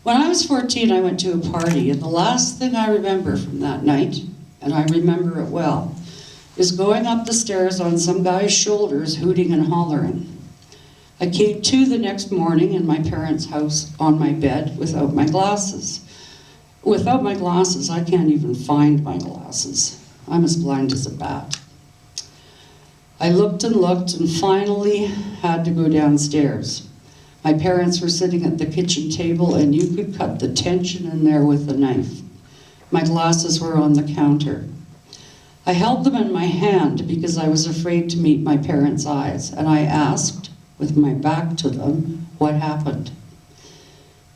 When I was 14, I went to a party, and the last thing I remember from that night, and I remember it well, is going up the stairs on some guy's shoulders, hooting and hollering. I came to the next morning in my parents' house on my bed without my glasses. Without my glasses, I can't even find my glasses. I'm as blind as a bat. I looked and finally had to go downstairs. My parents were sitting at the kitchen table, and you could cut the tension in there with a knife. My glasses were on the counter. I held them in my hand because I was afraid to meet my parents' eyes, and I asked, with my back to them, what happened.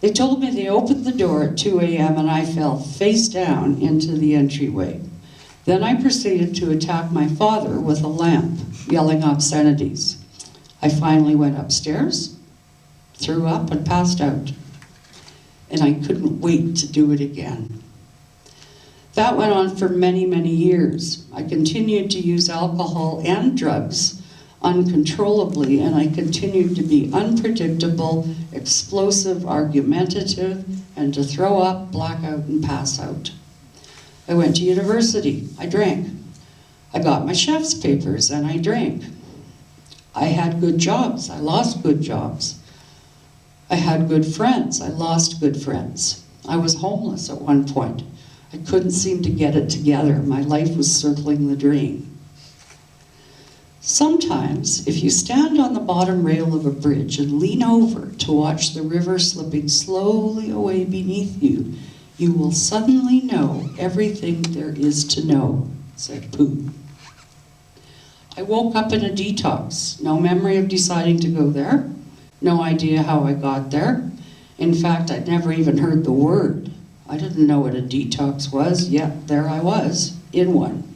They told me they opened the door at 2 a.m. and I fell face down into the entryway. Then I proceeded to attack my father with a lamp, yelling obscenities. I finally went upstairs, threw up, and passed out. And I couldn't wait to do it again. That went on for many, many years. I continued to use alcohol and drugs uncontrollably, and I continued to be unpredictable, explosive, argumentative, and to throw up, black out, and pass out. I went to university. I drank. I got my chef's papers, and I drank. I had good jobs. I lost good jobs. I had good friends. I lost good friends. I was homeless at one point. I couldn't seem to get it together. My life was circling the drain. Sometimes, if you stand on the bottom rail of a bridge and lean over to watch the river slipping slowly away beneath you, you will suddenly know everything there is to know, said Pooh. I woke up in a detox. No memory of deciding to go there. No idea how I got there. In fact, I'd never even heard the word. I didn't know what a detox was, yet there I was, in one.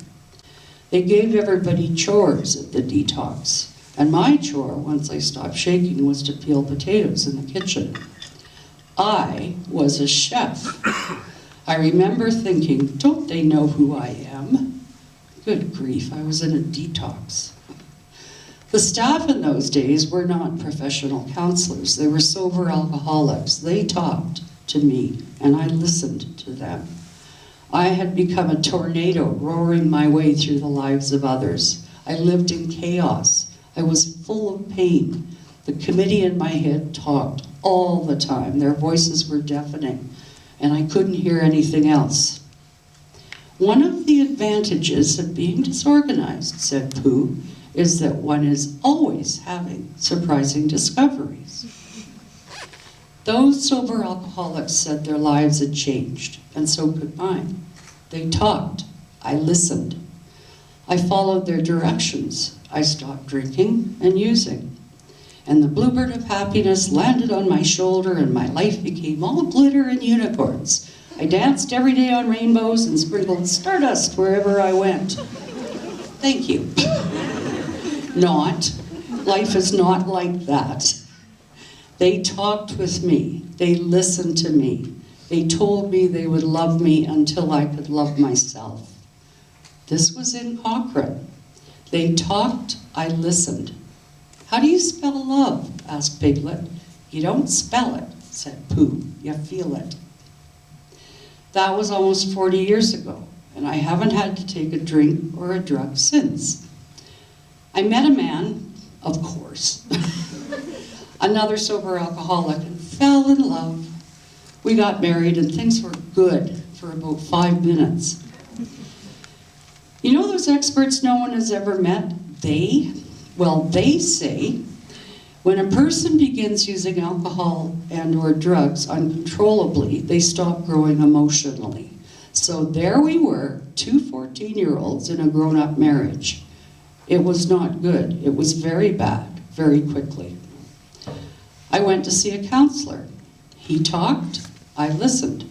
They gave everybody chores at the detox, and my chore, once I stopped shaking, was to peel potatoes in the kitchen. I was a chef. I remember thinking, don't they know who I am? Good grief, I was in a detox. The staff in those days were not professional counselors. They were sober alcoholics. They talked to me, and I listened to them. I had become a tornado roaring my way through the lives of others. I lived in chaos. I was full of pain. The committee in my head talked all the time. Their voices were deafening, and I couldn't hear anything else. One of the advantages of being disorganized, said Pooh, is that one is always having surprising discoveries. Those sober alcoholics said their lives had changed, and so could mine. They talked. I listened. I followed their directions. I stopped drinking and using. And the bluebird of happiness landed on my shoulder, and my life became all glitter and unicorns. I danced every day on rainbows and sprinkled stardust wherever I went. Thank you. Not. Life is not like that. They talked with me. They listened to me. They told me they would love me until I could love myself. This was in Cochrane. They talked, I listened. How do you spell love? Asked Piglet. You don't spell it, said Pooh. You feel it. That was almost 40 years ago, and I haven't had to take a drink or a drug since. I met a man, of course, another sober alcoholic, and fell in love. We got married and things were good for about 5 minutes. You know those experts no one has ever met? They say when a person begins using alcohol and or drugs uncontrollably, they stop growing emotionally. So there we were, 2 14-year-olds in a grown-up marriage. It was not good. It was very bad, very quickly. I went to see a counselor. He talked, I listened.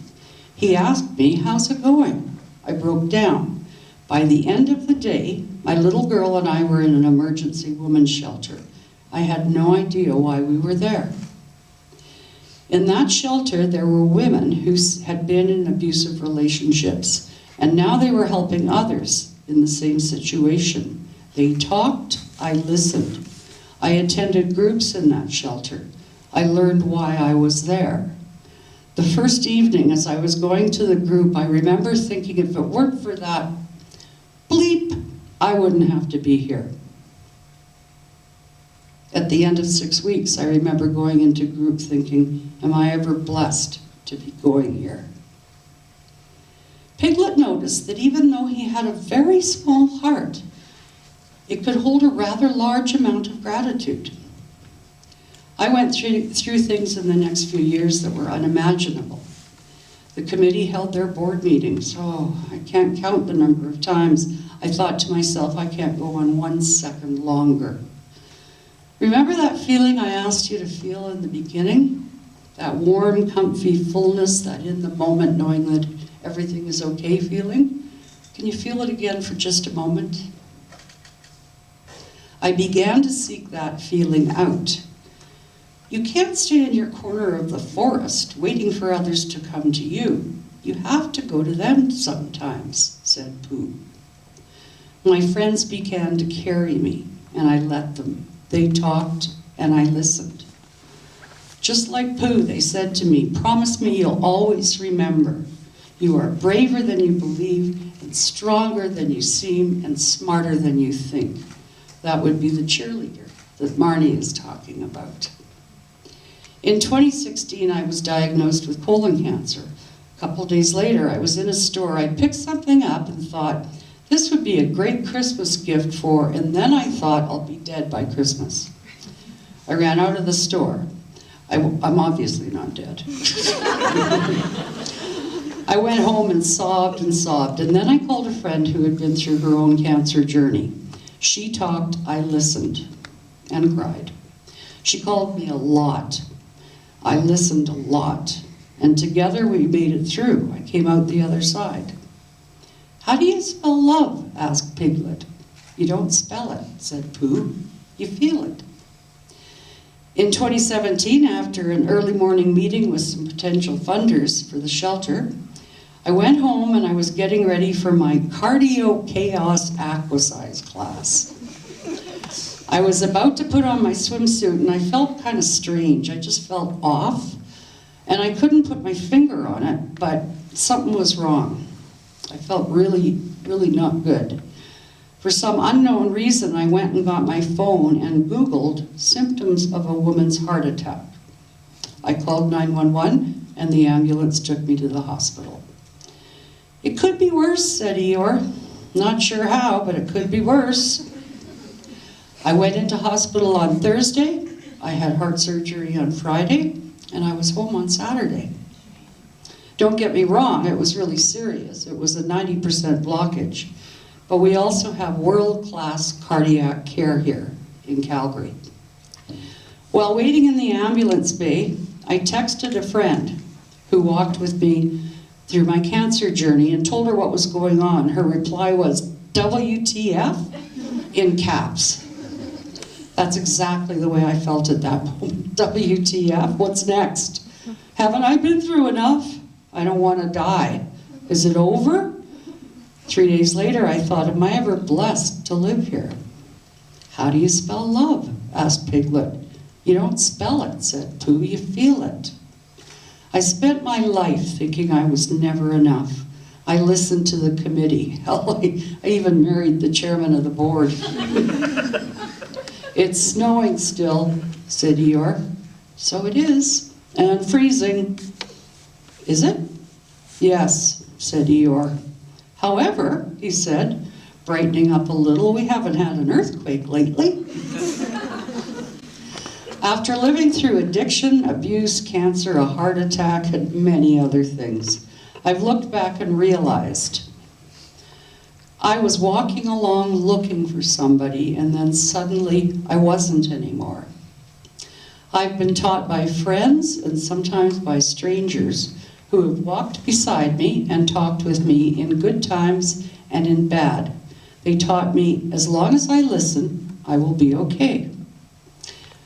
He asked me, how's it going? I broke down. By the end of the day, my little girl and I were in an emergency women's shelter. I had no idea why we were there. In that shelter, there were women who had been in abusive relationships, and now they were helping others in the same situation. They talked, I listened. I attended groups in that shelter. I learned why I was there. The first evening as I was going to the group, I remember thinking if it weren't for that bleep, I wouldn't have to be here. At the end of 6 weeks, I remember going into group thinking, am I ever blessed to be going here? Piglet noticed that even though he had a very small heart, it could hold a rather large amount of gratitude. I went through things in the next few years that were unimaginable. The committee held their board meetings. Oh, I can't count the number of times I thought to myself, I can't go on 1 second longer. Remember that feeling I asked you to feel in the beginning? That warm, comfy fullness, that in the moment knowing that everything is okay feeling? Can you feel it again for just a moment? I began to seek that feeling out. You can't stay in your corner of the forest waiting for others to come to you. You have to go to them sometimes, said Pooh. My friends began to carry me, and I let them. They talked, and I listened. Just like Pooh, they said to me, promise me you'll always remember. You are braver than you believe, and stronger than you seem, and smarter than you think. That would be the cheerleader that Marnie is talking about. In 2016, I was diagnosed with colon cancer. A couple days later, I was in a store. I picked something up and thought, this would be a great Christmas gift for, and then I thought, I'll be dead by Christmas. I ran out of the store. I'm obviously not dead. I went home and sobbed, and then I called a friend who had been through her own cancer journey. She talked, I listened, and cried. She called me a lot. I listened a lot, and together we made it through. I came out the other side. How do you spell love? Asked Piglet. You don't spell it, said Pooh. You feel it. In 2017, after an early morning meeting with some potential funders for the shelter, I went home and I was getting ready for my cardio chaos aquasize class. I was about to put on my swimsuit and I felt kind of strange. I just felt off and I couldn't put my finger on it, but something was wrong. I felt really, really not good. For some unknown reason, I went and got my phone and Googled symptoms of a woman's heart attack. I called 911 and the ambulance took me to the hospital. It could be worse, said Eeyore. Not sure how, but it could be worse. I went into hospital on Thursday. I had heart surgery on Friday, and I was home on Saturday. Don't get me wrong, it was really serious. It was a 90% blockage. But we also have world-class cardiac care here in Calgary. While waiting in the ambulance bay, I texted a friend who walked with me through my cancer journey and told her what was going on. Her reply was, WTF? In caps. That's exactly the way I felt at that moment. WTF? What's next? Haven't I been through enough? I don't want to die. Is it over? 3 days later, I thought, am I ever blessed to live here? How do you spell love? Asked Piglet. You don't spell it, said Pooh, you feel it. I spent my life thinking I was never enough. I listened to the committee. Hell, I even married the chairman of the board. It's snowing still, said Eeyore. So it is, and freezing. Is it? Yes, said Eeyore. However, he said, brightening up a little, we haven't had an earthquake lately. After living through addiction, abuse, cancer, a heart attack, and many other things, I've looked back and realized I was walking along looking for somebody, and then suddenly I wasn't anymore. I've been taught by friends and sometimes by strangers who have walked beside me and talked with me in good times and in bad. They taught me, as long as I listen, I will be okay.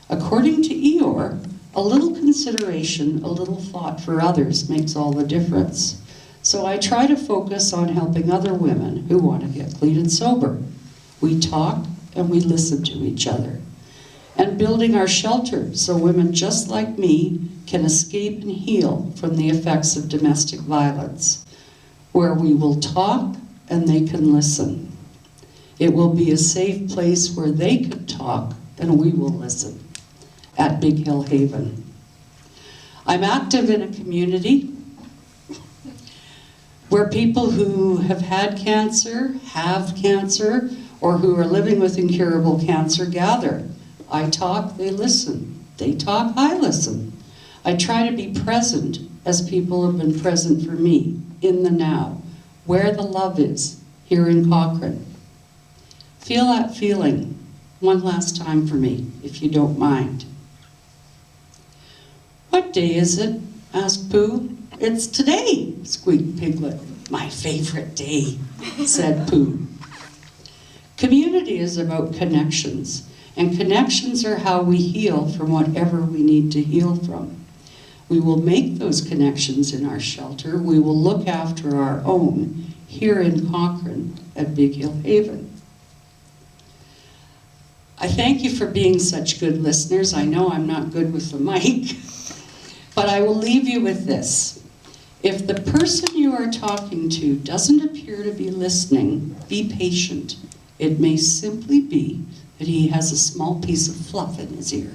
According to Eeyore, a little consideration, a little thought for others makes all the difference. So I try to focus on helping other women who want to get clean and sober. We talk and we listen to each other. And building our shelter so women just like me can escape and heal from the effects of domestic violence, where we will talk and they can listen. It will be a safe place where they can talk and we will listen at Big Hill Haven. I'm active in a community where people who have had cancer, have cancer, or who are living with incurable cancer gather. I talk, they listen. They talk, I listen. I try to be present as people have been present for me, in the now, where the love is, here in Cochrane. Feel that feeling one last time for me, if you don't mind. What day is it? Asked Pooh. It's today, squeaked Piglet. My favorite day, said Pooh. Community is about connections, and connections are how we heal from whatever we need to heal from. We will make those connections in our shelter. We will look after our own here in Cochrane at Big Hill Haven. I thank you for being such good listeners. I know I'm not good with the mic, but I will leave you with this. If the person you are talking to doesn't appear to be listening, be patient. It may simply be that he has a small piece of fluff in his ear.